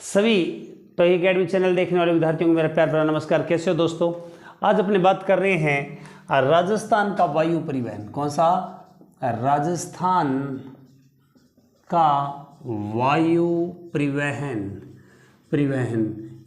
सभी toy academy channel देखने वाले विद्यार्थियों को मेरा प्यार भरा नमस्कार। कैसे हो दोस्तों? आज अपने बात कर रहे हैं राजस्थान का वायु परिवहन। कौन सा? राजस्थान का वायु परिवहन।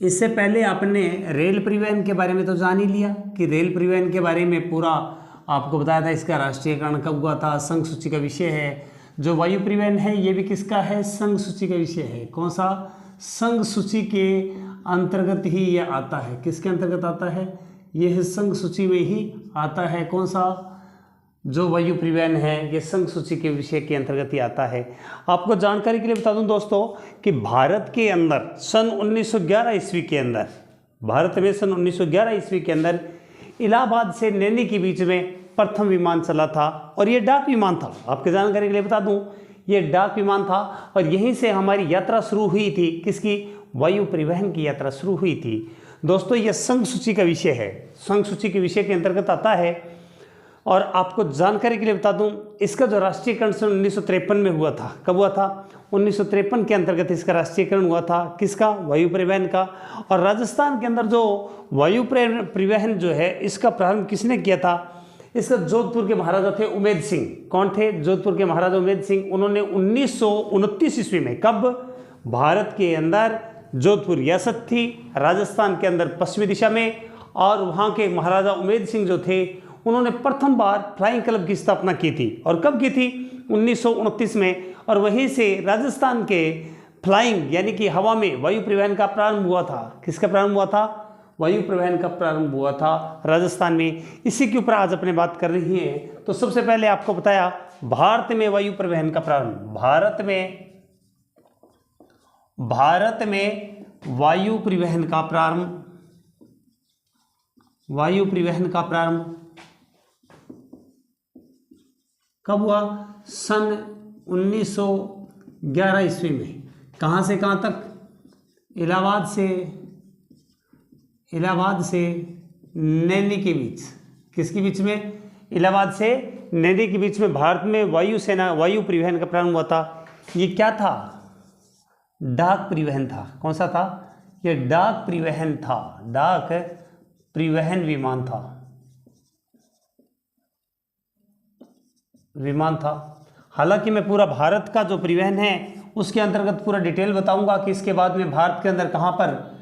इससे पहले आपने रेल परिवहन के बारे में तो जान ही लिया कि रेल परिवहन के बारे में पूरा आपको बताया था। इसका राष्ट्रीयकरण कब हुआ था, संघ सूची का विषय है। जो वायु परिवहन है ये भी किसका है? संघ सूची का विषय है। कौन सा? संघ सूची के अंतर्गत ही ये आता है। किसके अंतर्गत आता है? यह संघ सूची में ही आता है। कौन सा? जो वायु परिवहन है ये संघ सूची के विषय के अंतर्गत ही आता है। आपको जानकारी के लिए बता दूं दोस्तों कि भारत के अंदर सन 1911 ईस्वी के अंदर, भारत में सन 1911 ईस्वी के अंदर इलाहाबाद से नैनी के बीच में प्रथम विमान चला था और ये डाक विमान था। आपके जानकारी के लिए बता दूं ये डाक विमान था और यहीं से हमारी यात्रा शुरू हुई थी। किसकी? वायु परिवहन की यात्रा शुरू हुई थी। दोस्तों ये संघ सूची का विषय है, संघ सूची के विषय के अंतर्गत आता है। और आपको जानकारी के लिए बता दूं इसका जो राष्ट्रीयकरण सन 1953 में हुआ था। कब हुआ था? 1953 के अंतर्गत इसका राष्ट्रीयकरण हुआ था। किसका? वायु परिवहन का। और राजस्थान के अंदर जो वायु परिवहन जो है इसका प्रारंभ किसने किया था? इसका जोधपुर के महाराजा थे उमेद सिंह। कौन थे? जोधपुर के महाराजा उमेद सिंह। उन्होंने 1929 ईस्वी में, कब? भारत के अंदर जोधपुर रियासत थी, राजस्थान के अंदर पश्चिमी दिशा में, और वहाँ के महाराजा उमेद सिंह जो थे उन्होंने प्रथम बार फ्लाइंग क्लब की स्थापना की थी। और कब की थी? 1929 में। और वहीं से राजस्थान के फ्लाइंग यानी कि हवा में वायु परिवहन का प्रारंभ हुआ था। किसका प्रारंभ हुआ था? वायु परिवहन का प्रारंभ हुआ था राजस्थान में। इसी के ऊपर आज अपने बात कर रही हैं। तो सबसे पहले आपको बताया भारत में वायु परिवहन का प्रारंभ। भारत में वायु परिवहन का प्रारंभ कब हुआ? सन 1911 ईस्वी में। कहाँ से कहाँ तक? इलाहाबाद से नैनी के बीच। किसके बीच में? इलाहाबाद से नैनी के बीच में भारत में वायु परिवहन का प्रारंभ हुआ था। ये क्या था? डाक परिवहन था। कौन सा था? ये डाक परिवहन था। डाक परिवहन विमान था। हालांकि मैं पूरा भारत का जो परिवहन है उसके अंतर्गत पूरा डिटेल बताऊंगा कि इसके बाद में भारत के अंदर कहाँ पर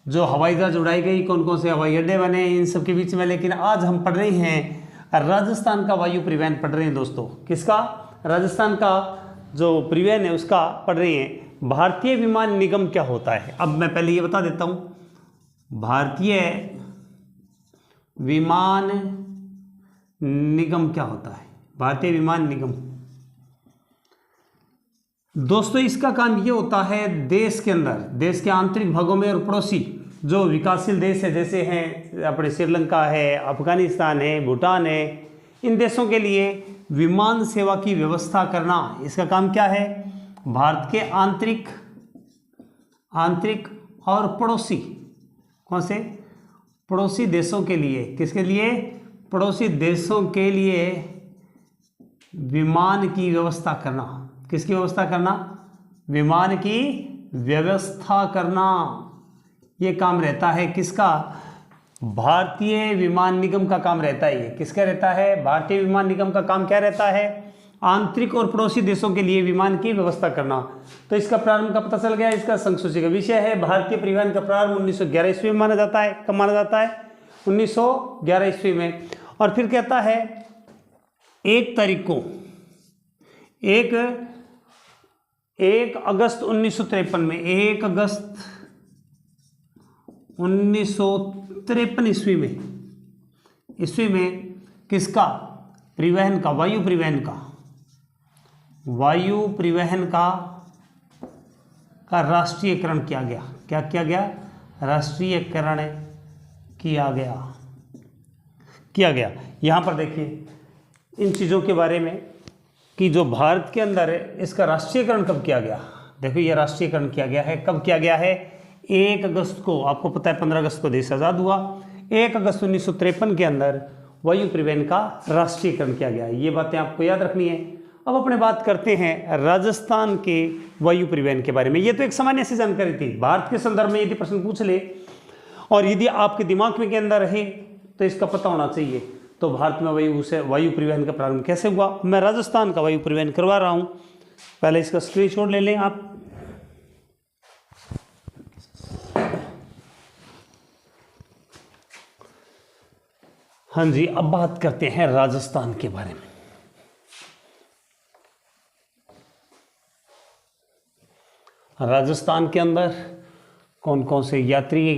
जो हवाई जहाज उड़ाई गई, कौन कौन से हवाई अड्डे बने, इन सब के बीच में। लेकिन आज हम पढ़ रहे हैं राजस्थान का वायु परिवहन पढ़ रहे हैं दोस्तों। किसका? राजस्थान का जो परिवहन है उसका पढ़ रहे हैं। भारतीय विमान निगम क्या होता है? अब मैं पहले ये बता देता हूँ भारतीय विमान निगम क्या होता है। भारतीय विमान निगम दोस्तों इसका काम ये होता है देश के अंदर, देश के आंतरिक भागों में और पड़ोसी जो विकासशील देश है, जैसे हैं अपने श्रीलंका है, अफगानिस्तान है, भूटान है, इन देशों के लिए विमान सेवा की व्यवस्था करना इसका काम क्या है? भारत के आंतरिक और पड़ोसी, कौन से? पड़ोसी देशों के लिए। किसके लिए? पड़ोसी देशों के लिए विमान की व्यवस्था करना। किसकी व्यवस्था करना? विमान की व्यवस्था करना। ये काम रहता है किसका? भारतीय विमान निगम का काम रहता है। ये किसका रहता है? भारतीय विमान निगम का काम क्या रहता है? आंतरिक और पड़ोसी देशों के लिए विमान की व्यवस्था करना। तो इसका प्रारंभ का पता चल गया। इसका संघ सूची का विषय है। भारतीय परिवहन का प्रारंभ 1911 ईस्वी में माना जाता है। कब माना जाता है? 1911 ईस्वी में। और फिर कहता है 1 तारीख को 1 अगस्त 1953 में, 1 अगस्त 1953 ईस्वी में किसका? परिवहन का, वायु परिवहन का राष्ट्रीयकरण किया गया। क्या किया गया? राष्ट्रीयकरण किया गया। यहाँ पर देखिए इन चीज़ों के बारे में कि जो भारत के अंदर है इसका राष्ट्रीयकरण कब किया गया। देखो ये राष्ट्रीयकरण किया गया है। कब किया गया है? 1 अगस्त को। आपको पता है 15 अगस्त को देश आज़ाद हुआ। 1 अगस्त 1953 के अंदर वायु परिवहन का राष्ट्रीयकरण किया गया। ये बातें आपको याद रखनी है। अब अपने बात करते हैं राजस्थान के वायु परिवहन के बारे में। ये तो एक सामान्य सी जानकारी थी। भारत के संदर्भ में यदि प्रश्न पूछ ले और यदि आपके दिमाग में के अंदर रहे तो इसका पता होना चाहिए। तो भारत में वायु परिवहन का प्रारंभ कैसे हुआ? मैं राजस्थान का वायु परिवहन करवा रहा हूं, पहले इसका स्क्रीनशॉट ले लें आप। हाँ जी, अब बात करते हैं राजस्थान के बारे में। राजस्थान के अंदर कौन कौन से यात्री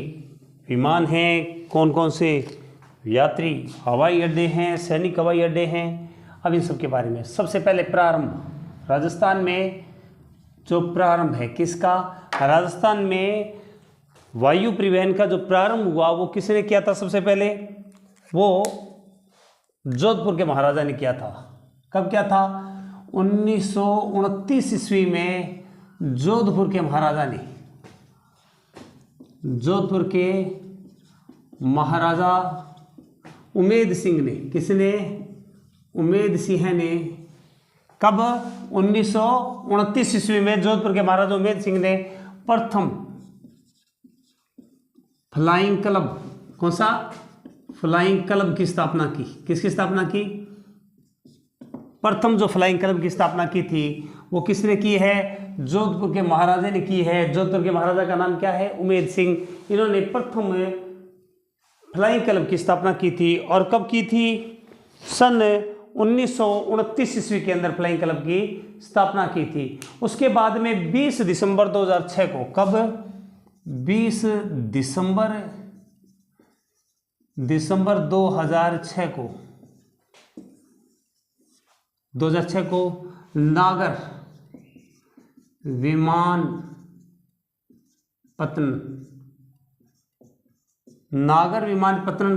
विमान हैं, कौन कौन से यात्री हवाई अड्डे हैं, सैनिक हवाई अड्डे हैं, अब इन सब के बारे में। सबसे पहले प्रारंभ राजस्थान में जो प्रारंभ है किसका? राजस्थान में वायु परिवहन का जो प्रारंभ हुआ वो किसने किया था? सबसे पहले वो जोधपुर के महाराजा ने किया था। कब किया था? 1929 ईस्वी में जोधपुर के महाराजा ने, जोधपुर के महाराजा उमेद सिंह ने, किसने? उमेद सिंह ने। कब? 1929 ईस्वी में जोधपुर के महाराजा उमेद सिंह ने प्रथम फ्लाइंग क्लब, कौन सा? फ्लाइंग क्लब की स्थापना की। किसकी स्थापना की? प्रथम जो फ्लाइंग क्लब की स्थापना की थी वो किसने की है? जोधपुर के महाराजा ने की है। जोधपुर के महाराजा का नाम क्या है? उमेद सिंह। इन्होंने प्रथम फ्लाइंग क्लब की स्थापना की थी। और कब की थी? सन 1929 ईस्वी के अंदर फ्लाइंग क्लब की स्थापना की थी। उसके बाद में 20 दिसंबर 2006 को, कब? 20 दिसंबर 2006 को नागर विमानपत्तन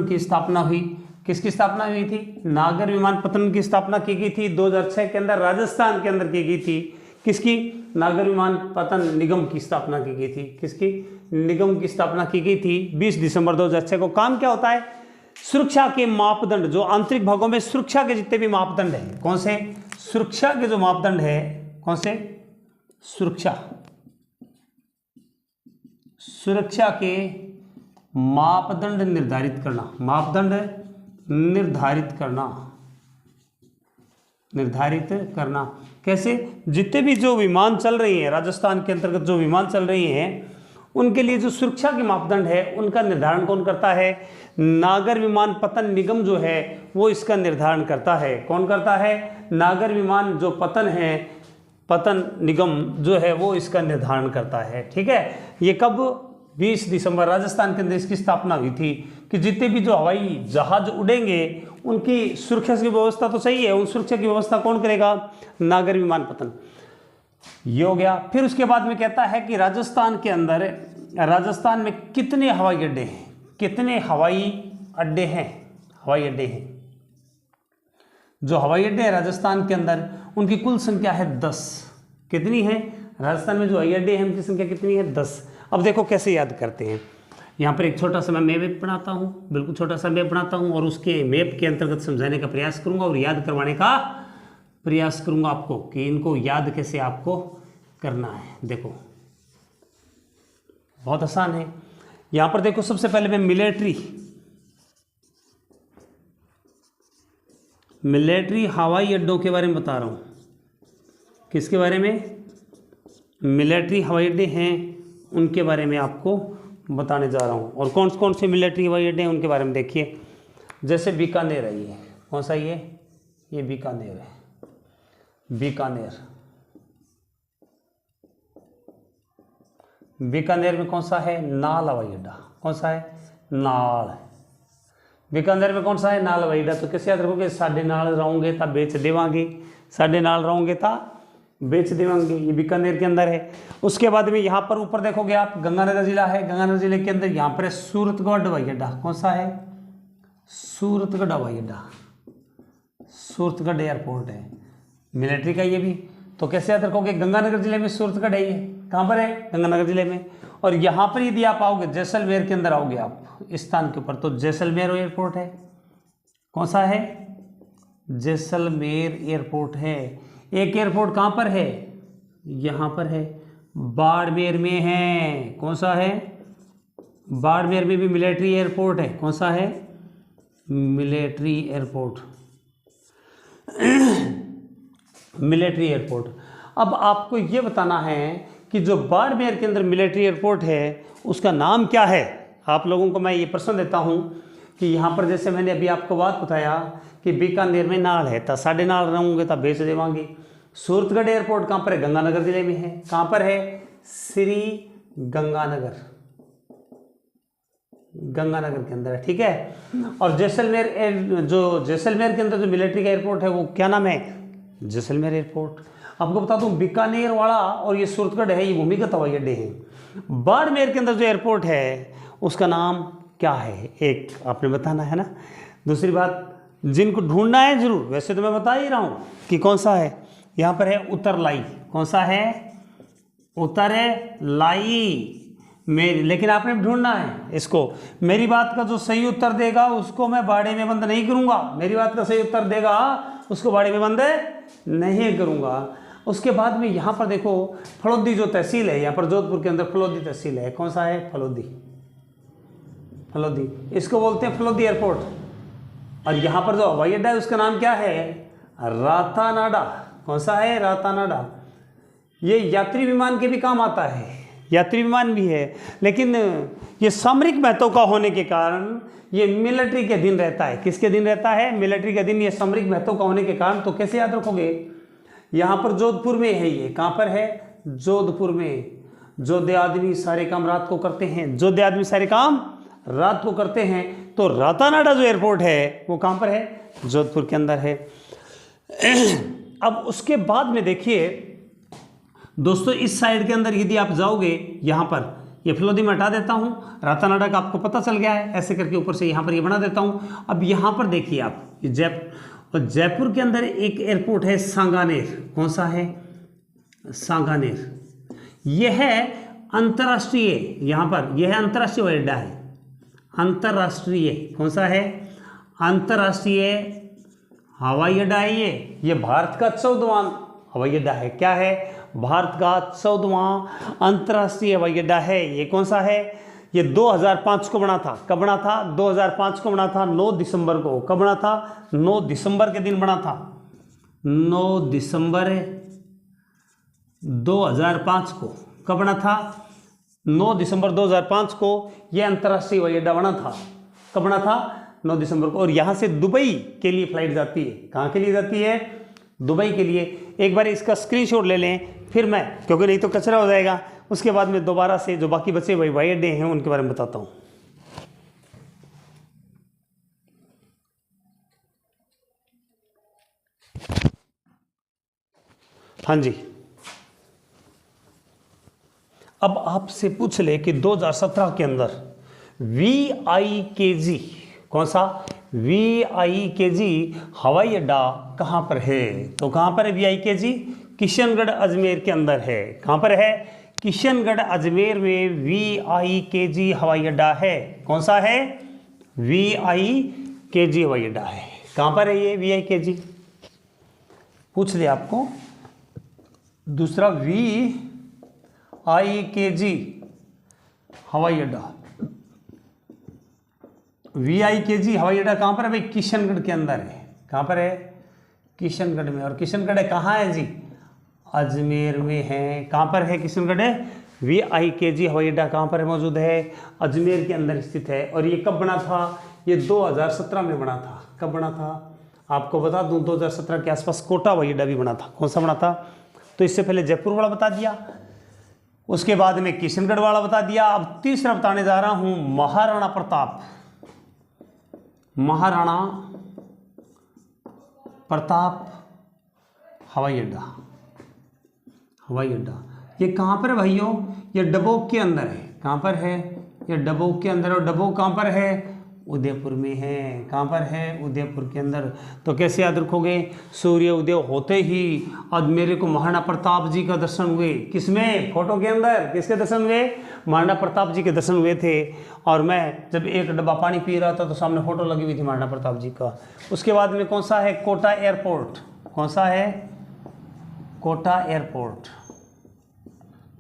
की स्थापना हुई। किसकी स्थापना हुई थी? नागर विमानपत्तन की स्थापना की गई थी 2006 के अंदर, राजस्थान के अंदर की गई थी। किसकी? नागर विमानपत्तन निगम की स्थापना की गई थी। किसकी? निगम की स्थापना की गई थी 20 दिसंबर 2006 को। काम क्या होता है? सुरक्षा के मापदंड, जो आंतरिक भागों में सुरक्षा के जितने भी मापदंड है, कौन से? सुरक्षा के जो मापदंड है, कौन से? सुरक्षा के मापदंड निर्धारित करना। कैसे? जितने भी जो विमान चल रही हैं राजस्थान के अंतर्गत, जो विमान चल रही हैं उनके लिए जो सुरक्षा के मापदंड है उनका निर्धारण कौन करता है? नागर विमानपत्तन निगम जो है वो इसका निर्धारण करता है। कौन करता है? नागर विमान जो पत्तन निगम जो है वो इसका निर्धारण करता है। ठीक है, ये कब? 20 दिसंबर राजस्थान के अंदर इसकी स्थापना हुई थी कि जितने भी जो हवाई जहाज उड़ेंगे उनकी सुरक्षा की व्यवस्था तो सही है, उन सुरक्षा की व्यवस्था कौन करेगा? नागर विमानपत्तन। ये हो गया। फिर उसके बाद में कहता है कि राजस्थान में कितने हवाई अड्डे हैं? कितने हवाई अड्डे हैं? जो हवाई अड्डे हैं राजस्थान के अंदर उनकी कुल संख्या है 10। कितनी है? राजस्थान में जो हवाई अड्डे हैं उनकी संख्या कितनी है? 10। अब देखो कैसे याद करते हैं। यहाँ पर एक छोटा सा मैं मैप बनाता हूँ, बिल्कुल छोटा सा मैप बनाता हूँ और उसके मैप के अंतर्गत समझाने का प्रयास करूँगा और याद करवाने का प्रयास करूँगा आपको कि इनको याद कैसे आपको करना है। देखो बहुत आसान है। यहाँ पर देखो सबसे पहले मैं मिलिट्री हवाई अड्डों के बारे में बता रहा हूँ। किसके बारे में? मिलिट्री हवाई अड्डे हैं उनके बारे में आपको बताने जा रहा हूँ। और कौन कौन से मिलिट्री हवाई अड्डे हैं उनके बारे में देखिए। जैसे बीकानेर है, ये कौन सा? ये बीकानेर है। बीकानेर में कौन सा है? नाल हवाई अड्डा। कौन सा है? नाल। बीकानेर में कौन सा है? नाल हवाई अड्डा। तो कैसे याद रखोगे? साढ़े नाल रहोगे ता बेच देवांगे, साढ़े नाल रहोगे ता बेच देवांगे। ये बीकानेर के अंदर है। उसके बाद में यहाँ पर ऊपर देखोगे आप, गंगानगर जिला है। गंगानगर जिले के अंदर यहाँ पर है सूरतगढ़ हवाई अड्डा। कौन सा है? सूरतगढ़ हवाई अड्डा। सूरतगढ़ एयरपोर्ट है मिलिट्री का ये भी। तो कैसे याद रखोगे? गंगानगर जिले में सूरतगढ़ है। ये कहाँ पर है? गंगानगर जिले में। और यहाँ पर यदि आप आओगे, जैसलमेर के अंदर आओगे आप इस स्थान के ऊपर, तो जैसलमेर एयरपोर्ट है। कौन सा है? जैसलमेर एयरपोर्ट है। एक एयरपोर्ट कहाँ पर है, यहाँ पर है, बाड़मेर में है। कौन सा है, बाड़मेर में भी मिलिट्री एयरपोर्ट है। कौन सा है, मिलिट्री एयरपोर्ट, मिलिट्री एयरपोर्ट। अब आपको ये बताना है कि जो बाड़मेर के अंदर मिलिट्री एयरपोर्ट है उसका नाम क्या है। आप लोगों को मैं ये प्रश्न देता हूँ कि यहाँ पर जैसे मैंने अभी आपको बात बताया कि बीकानेर में नाल है तो साढ़े नाल रहूँगे तो बेच देवांगे। सूरतगढ़ एयरपोर्ट कहाँ पर है, गंगानगर जिले में है। कहाँ पर है, श्री गंगानगर, गंगानगर के अंदर है, ठीक है। और जैसलमेर, जो जैसलमेर के अंदर जो मिलिट्री का एयरपोर्ट है वो क्या नाम है, जैसलमेर एयरपोर्ट। आपको बता दूं बीकानेर वाला और ये सूरतगढ़ है ये भूमिगत हवाई अड्डे हैं। बाड़मेर के अंदर जो एयरपोर्ट है उसका नाम क्या है, एक आपने बताना है ना। दूसरी बात, जिनको ढूंढना है जरूर, वैसे तो मैं बता ही रहा हूँ कि कौन सा है। यहाँ पर है उत्तरलाई। कौन सा है, उत्तरलाई में, लेकिन आपने ढूंढना है इसको। मेरी बात का जो सही उत्तर देगा उसको मैं बाड़े में बंद नहीं करूँगा, मेरी बात का सही उत्तर देगा उसको बाड़े में बंद नहीं करूँगा। उसके बाद में यहाँ पर देखो फलोदी जो तहसील है, यहाँ पर जोधपुर के अंदर फलोदी तहसील है। कौन सा है, फलोदी, फलोदी, इसको बोलते हैं फलोदी एयरपोर्ट। और यहाँ पर जो हवाई अड्डा है उसका नाम क्या है, रातानाडा। कौन सा है, रातानाडा। ये यात्री विमान के भी काम आता है, यात्री विमान भी है, लेकिन ये सामरिक महत्व का होने के कारण ये मिलिट्री के दिन रहता है। किसके दिन रहता है, मिलिट्री के दिन। ये सामरिक महत्व का होने के कारण, तो कैसे याद रखोगे, यहाँ पर जोधपुर में है। ये कहाँ पर है, जोधपुर में। जोधे आदमी सारे काम रात को करते हैं, जोधे आदमी सारे काम रात को करते हैं। तो रातानाडा जो एयरपोर्ट है वो कहाँ पर है, जोधपुर के अंदर है। अब उसके बाद में देखिए दोस्तों, इस साइड के अंदर यदि आप जाओगे, यहाँ पर ये फलोदी में हटा देता हूँ, रातानाडा का आपको पता चल गया है। ऐसे करके ऊपर से यहाँ पर ये बना देता हूँ। अब यहाँ पर देखिए आप, जयपुर के अंदर एक एयरपोर्ट है सांगानेर। कौन सा है, सांगानेर। यह है अंतर्राष्ट्रीय, यहाँ पर यह है अंतर्राष्ट्रीय हवाई अड्डा है, अंतर्राष्ट्रीय। कौन सा है, अंतर्राष्ट्रीय हवाई अड्डा है ये भारत का 14वां हवाई अड्डा है। क्या है, भारत का 14वां अंतर्राष्ट्रीय हवाई अड्डा है। ये कौन सा है, ये 2005 को बना था। कब बना था, 2005 को बना था, 9 दिसंबर को। कब बना था, 9 दिसंबर के दिन बना था, 9 दिसंबर 2005 को। कब बना था, 9 दिसंबर 2005 को यह अंतर्राष्ट्रीय हवाई अड्डा बना था। कब बना था, 9 दिसंबर को। और यहाँ से दुबई के लिए फ्लाइट जाती है। कहाँ के लिए जाती है, दुबई के लिए। एक बार इसका स्क्रीनशॉट ले लें, फिर मैं, क्योंकि नहीं तो कचरा हो जाएगा। उसके बाद में दोबारा से जो बाकी बचे हुए हवाई अड्डे हैं उनके बारे में बताता हूँ। हाँ जी, अब आपसे पूछ ले कि 2017 के अंदर VIKG, कौन सा, VIKG हवाई अड्डा कहाँ पर है, तो कहाँ पर है VIKG, किशनगढ़ अजमेर के अंदर है। कहाँ पर है, किशनगढ़ अजमेर में VIKG हवाई अड्डा है। कौन सा है, VIKG हवाई अड्डा है। कहाँ पर है ये VIKG, पूछ ले आपको। दूसरा VIKG हवाई अड्डा, VIKG हवाई अड्डा कहाँ पर है भाई, किशनगढ़ के अंदर है। कहाँ पर है, किशनगढ़ में। और किशनगढ़ कहाँ है जी, अजमेर में है। कहाँ पर है किशनगढ़, VIKG हवाई अड्डा कहाँ पर मौजूद है, अजमेर के अंदर स्थित है। और ये कब बना था, ये 2017 में बना था। कब बना था, आपको बता दूं 2017 के आसपास कोटा हवाई अड्डा भी बना था। कौन सा बना था, तो इससे पहले जयपुर वाला बता दिया, उसके बाद में किशनगढ़ वाला बता दिया। अब तीसरा बताने जा रहा हूं, महाराणा प्रताप, महाराणा प्रताप हवाई अड्डा, हवाई अड्डा। ये कहाँ पर है भाइयों, ये डबोक के अंदर है। कहाँ पर है, ये डबोक के अंदर। और डबोक कहाँ पर है, उदयपुर में है। कहाँ पर है, उदयपुर के अंदर। तो कैसे याद रखोगे, सूर्य उदय होते ही आज मेरे को महाराणा प्रताप जी का दर्शन हुए। किसमें, फोटो के अंदर किसके दर्शन हुए, महाराणा प्रताप जी के दर्शन हुए थे। और मैं जब एक डब्बा पानी पी रहा था तो सामने फोटो लगी हुई थी महाराणा प्रताप जी का। उसके बाद में कौन सा है, कोटा एयरपोर्ट। कौन सा है, कोटा एयरपोर्ट।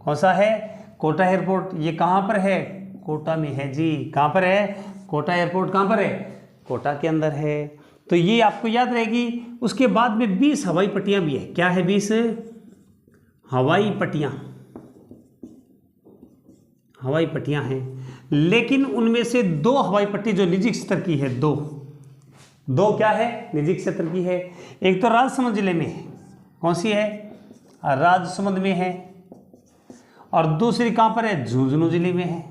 कौन सा है? कोटा एयरपोर्ट। ये कहाँ पर है? कोटा में है जी। कहाँ पर है? कोटा एयरपोर्ट कहाँ पर है? कोटा के अंदर है। तो ये आपको याद रहेगी। उसके बाद में 20 हवाई पट्टियाँ भी है। क्या है? 20 हवाई पट्टियाँ, हवाई पट्टियाँ हैं। लेकिन उनमें से 2 हवाई पट्टी जो निजी स्तर की है, दो क्या है? निजी क्षेत्र की है। एक तो राजसमंद जिले में है। कौन सी है? राजसमंद में है। और दूसरी कहाँ पर है? झुंझुनू जिले में है।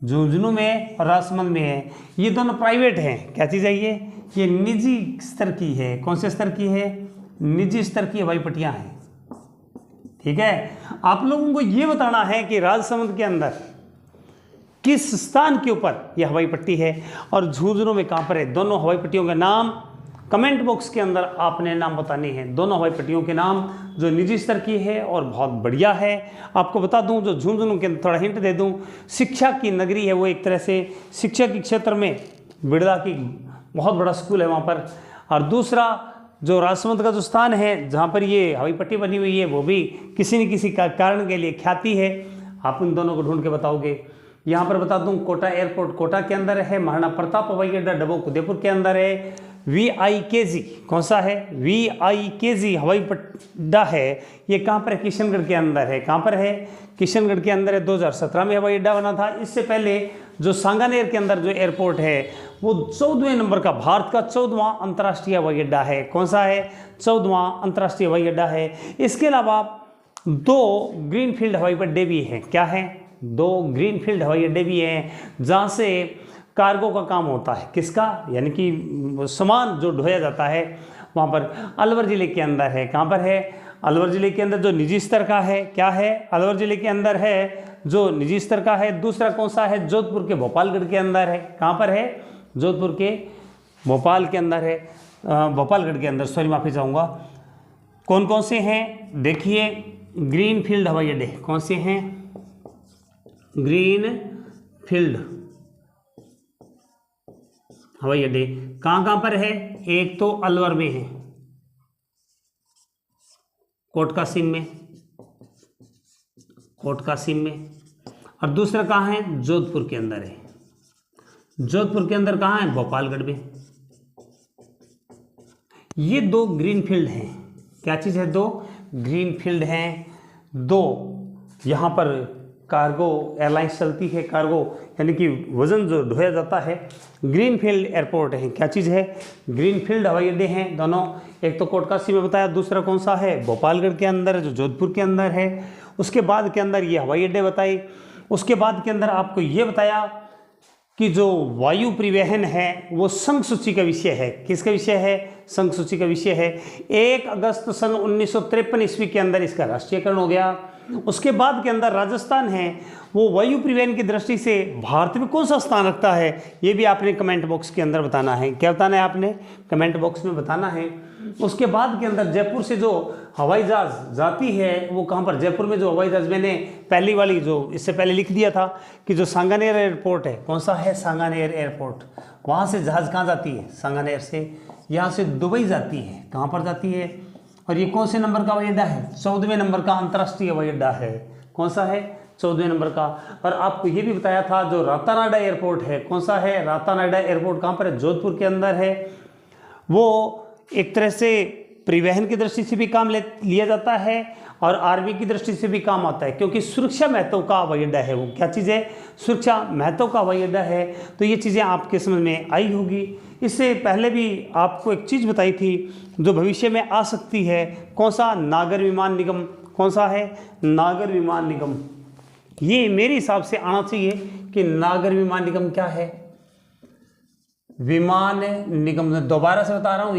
झुंझुनू में और राजसमंद में है। ये दोनों प्राइवेट हैं। क्या चीज़ है ये निजी स्तर की है। कौन से स्तर की है? निजी स्तर की हवाई पट्टियाँ हैं। ठीक है। आप लोगों को ये बताना है कि राजसमंद के अंदर किस स्थान के ऊपर यह हवाई पट्टी है और झुंझुनू में कहाँ पर है। दोनों हवाई पट्टियों का नाम कमेंट बॉक्स के अंदर आपने नाम बताने हैं। दोनों हवाई पट्टियों के नाम जो निजी स्तर की है और बहुत बढ़िया है। आपको बता दूं, जो झुंझुनू के अंदर थोड़ा हिंट दे दूं, शिक्षा की नगरी है वो। एक तरह से शिक्षा के क्षेत्र में बिरला की बहुत बड़ा स्कूल है वहाँ पर। और दूसरा जो राजसमंद का जो स्थान है जहाँ पर ये हवाई पट्टी बनी हुई है, वो भी किसी न किसी कारण के लिए ख्याति है। आप उन दोनों को ढूंढ के बताओगे। यहाँ पर बता दूं, कोटा एयरपोर्ट कोटा के अंदर है। महाराणा प्रताप हवाई अड्डा डबोक उदयपुर के अंदर है। VIKG कौन सा है? VIKG हवाई अड्डा है। ये कहाँ पर है? किशनगढ़ के अंदर है। कहाँ पर है? किशनगढ़ के अंदर है। 2017 में हवाई अड्डा बना था। इससे पहले जो सांगानेर के अंदर जो एयरपोर्ट है वो 14वें नंबर का, भारत का 14वां अंतर्राष्ट्रीय हवाई अड्डा है। कौन सा है? 14वां अंतर्राष्ट्रीय हवाई अड्डा है। इसके अलावा 2 ग्रीनफील्ड हवाई अड्डे भी हैं। क्या है? 2 ग्रीनफील्ड हवाई अड्डे भी हैं जहाँ से कार्गो का काम होता है। किसका? यानी कि सामान जो ढोया जाता है वहाँ पर। अलवर जिले के अंदर है। कहाँ पर है? अलवर जिले के अंदर जो निजी स्तर का है। क्या है? अलवर जिले के अंदर है जो निजी स्तर का है। दूसरा कौन सा है? जोधपुर के भोपालगढ़ के अंदर है। कहाँ पर है? जोधपुर के भोपाल के अंदर है। भोपालगढ़ के अंदर, सॉरी माफ़ी चाहूँगा। कौन कौन से हैं? देखिए, ग्रीनफील्ड हवाई अड्डे कौन से हैं? ग्रीनफील्ड हवाई अड्डे कहाँ पर है? एक तो अलवर में है, कोटकासिम में, और दूसरा कहाँ है? जोधपुर के अंदर है। जोधपुर के अंदर कहाँ है? भोपालगढ़ में। ये 2 ग्रीनफील्ड हैं। क्या चीज़ है? 2 ग्रीनफील्ड हैं। 2 यहाँ पर कार्गो एयरलाइंस चलती है। कार्गो यानी कि वजन जो ढोया जाता है, ग्रीनफील्ड एयरपोर्ट है। क्या चीज़ है? ग्रीनफील्ड हवाई अड्डे हैं दोनों। एक तो कोटकासी में बताया, दूसरा कौन सा है? भोपालगढ़ के अंदर, जो जोधपुर के अंदर है। उसके बाद के अंदर ये हवाई अड्डे बताए। उसके बाद के अंदर आपको ये बताया कि जो वायु परिवहन है वो संघ सूची का विषय है। किसका विषय है? संघ सूची का विषय है। 1 अगस्त सन 1953 ईस्वी के अंदर इसका राष्ट्रीयकरण हो गया। उसके बाद के अंदर राजस्थान है वो वायु परिवहन की दृष्टि से भारत में कौन सा स्थान रखता है, ये भी आपने कमेंट बॉक्स के अंदर बताना है। क्या बताना है आपने? कमेंट बॉक्स में बताना है। उसके बाद के अंदर जयपुर से जो हवाई जहाज जाती है वो कहाँ पर? जयपुर में जो हवाई जहाज, मैंने पहली वाली जो इससे पहले लिख दिया था कि जो सांगानेर एयरपोर्ट है, कौन सा है? सांगानेर एयरपोर्ट। वहाँ से जहाज़ कहाँ जाती है? सांगानेर से। यहाँ से दुबई जाती है। कहाँ पर जाती है? और ये कौन से नंबर का हवाई अड्डा है? 14वें नंबर का अंतर्राष्ट्रीय हवाई अड्डा है। कौन सा है? 14वें नंबर का। और आपको ये भी बताया था जो रातानाडा एयरपोर्ट है, कौन सा है? रातानाडा एयरपोर्ट कहाँ पर है? जोधपुर के अंदर है। वो एक तरह से परिवहन की दृष्टि से भी काम लिया जाता है और आर्मी की दृष्टि से भी काम आता है, क्योंकि सुरक्षा महत्व का हवाई अड्डा है वो। क्या चीज़ है? सुरक्षा महत्व का हवाई अड्डा है। तो ये चीज़ें आपके समझ में आई होगी। इससे पहले भी आपको एक चीज़ बताई थी जो भविष्य में आ सकती है। कौन सा? नागर विमान निगम। कौन सा है? नागर विमान निगम। ये मेरे हिसाब से आना चाहिए कि नागर विमान निगम क्या है? विमान निगम। दोबारा से बता रहा हूँ,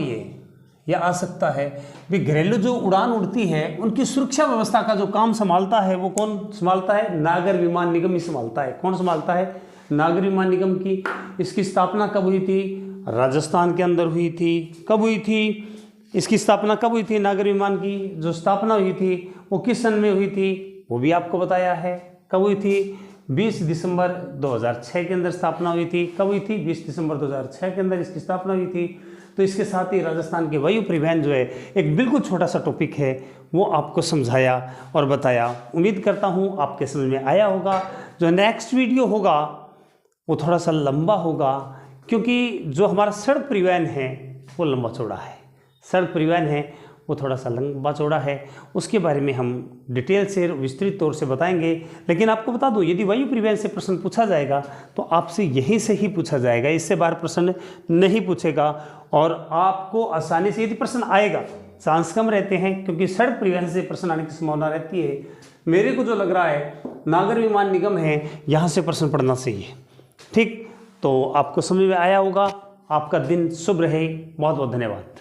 ये आ सकता है भी। घरेलू जो उड़ान उड़ती है उनकी सुरक्षा व्यवस्था का जो काम संभालता है वो कौन संभालता है? नागर विमान निगम ही संभालता है। कौन संभालता है? नागर विमान निगम की। इसकी स्थापना कब हुई थी? राजस्थान के अंदर हुई थी। कब हुई थी इसकी स्थापना? कब हुई थी नागर विमान की जो स्थापना हुई थी वो किस सन में हुई थी? वो भी आपको बताया है। कब हुई थी? 20 दिसंबर 2006 के अंदर स्थापना हुई थी। कब हुई थी? 20 दिसंबर 2006 के अंदर इसकी स्थापना हुई थी। तो इसके साथ ही राजस्थान के वायु परिवहन जो है एक बिल्कुल छोटा सा टॉपिक है वो आपको समझाया और बताया। उम्मीद करता हूँ आपके समझ में आया होगा। जो नेक्स्ट वीडियो होगा वो थोड़ा सा लंबा होगा, क्योंकि जो हमारा सड़क परिवहन है वो लंबा चौड़ा है। सड़क परिवहन है वो थोड़ा सा लंबा चौड़ा है, उसके बारे में हम डिटेल से विस्तृत तौर से बताएंगे। लेकिन आपको बता दूं, यदि वायु परिवहन से प्रश्न पूछा जाएगा तो आपसे यहीं से ही पूछा जाएगा, इससे बाहर प्रश्न नहीं पूछेगा। और आपको आसानी से, यदि प्रश्न आएगा, चांस कम रहते हैं क्योंकि सड़क परिवहन से प्रश्न आने की संभावना रहती है। मेरे को जो लग रहा है नागर विमान निगम है, यहाँ से प्रश्न पढ़ना चाहिए। ठीक, तो आपको समझ में आया होगा। आपका दिन शुभ रहे। बहुत बहुत धन्यवाद।